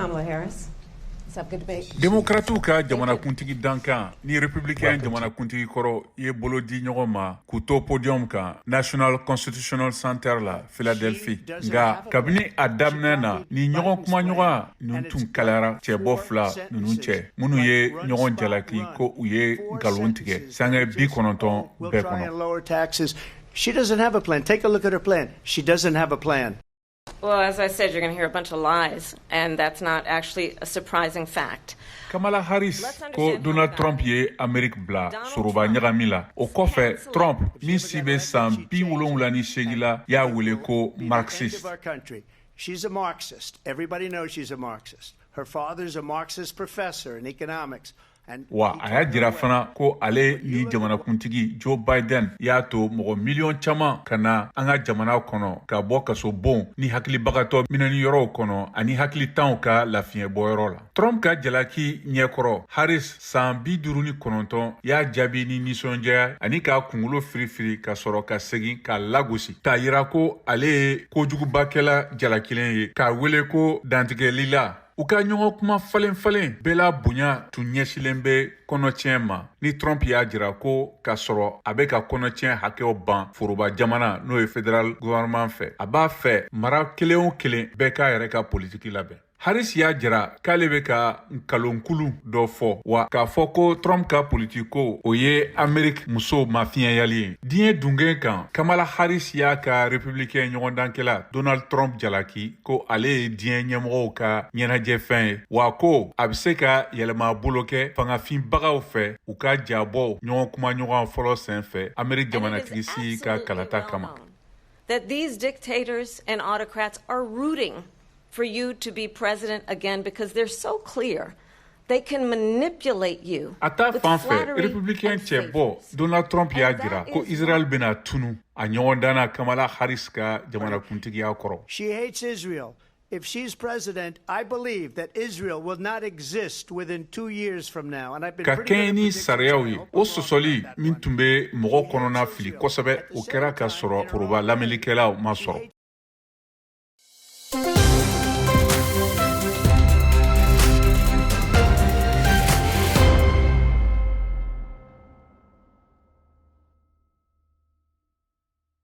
Kamala Harris. Let's have a good debate. Démocrates ka jamana kuntigi dankan ni républicain jamana kuntigi koro ye bolo di ɲɔgɔn ma k'u to podium kan National Constitutional Center la Philadelphie nga kabini a daminɛ na ni ɲɔgɔn kuma ɲɔgɔn ninnu tun kalayara cɛbɔ fila ninnu cɛ minnu ye ɲɔgɔn jalaki ko u ye nkalon tigɛ sange 90 bɛɛ kɔnɔ. She doesn't have a plan. Take a look at her plan. She doesn't have a plan. Well, as I said, you're going to hear a bunch of lies, and that's not actually a surprising fact. Kamala Harris ko Donald Trump ye Amerik bla soroba ɲagami la. O kɔfɛ Trump min si bɛ san 78 la y'a wele ko Marxist. She's a Marxist. Everybody knows she's a Marxist. Her father's a Marxist professor in economics. Wa a y'a jira fana ko ale ni jamanakuntigi Joe Biden y'a to mɔgɔ miliyɔn caman ka na an ka jamana kɔnɔ ka bɔ kaso bon ni hakilibagatɔ minɛni yɔrɔw kɔnɔ ani hakilitanw ka lafiɲɛbɔyɔrɔ la. Trump ka jalaki ɲɛkɔrɔ Harris san 59 y'a jaabi ni nisɔndiya ani k'a kunkolo firifiri ka sɔrɔ ka segin k'a lagosi k'a yira ko ale ye kojugubakɛla jalakilen ye k'a wele ko dantigɛli la. U ka ɲɔgɔn kuma falen-falen bɛɛ la bonya tun ɲɛsilen bɛ kɔnɔtiɲɛ ma ni Trump y'a jira ko k'a sɔrɔ a bɛ ka kɔnɔtiɲɛ hakɛw ban foroba jamana n'o ye federal gouvernement fɛ a b'a fɛ mara kelen o kelen bɛɛ k'a yɛrɛ ka politiki labɛn. Harris y'a jira k'ale bɛ ka nkalonkulu dɔ fɔ wa k'a fɔ ko Trump ka politiko o ye Amerik muso mafiɲɛyali ye. Diɲɛ dungɛn kan Kamala Harris y'a ka républicain ɲɔgɔndankɛla Donald Trump jalaki ko ale ye diɲɛ ɲɛmɔgɔw ka ɲɛnajɛfɛn ye wa ko a bɛ se ka yɛlɛma bolo kɛ fangafinbagaw fɛ u ka jabɔ ɲɔgɔn kuma ɲɔgɔn fɔlɔ senfɛ Amerik jamanatigi si ka kalata kama. That these dictators and autocrats are rooting for you to be president again because they're so clear. They can manipulate you. Ata fanfɛ républicain cɛbɔ Donald Trump y'a jira ko Israel bɛna tunu a ɲɔgɔndanna Kamala Harris ka jamanakuntigiya kɔrɔ. She hates Israel. If she's president, I believe that Israel will not exist within 2 years from now. And I've been ka kɛɲɛ ni sariyaw ye o sɔsɔli min tun bɛ mɔgɔ kɔnɔna fili kosɛbɛ o kɛra ka sɔrɔ foroba lamɛnnikɛlaw ma sɔrɔ.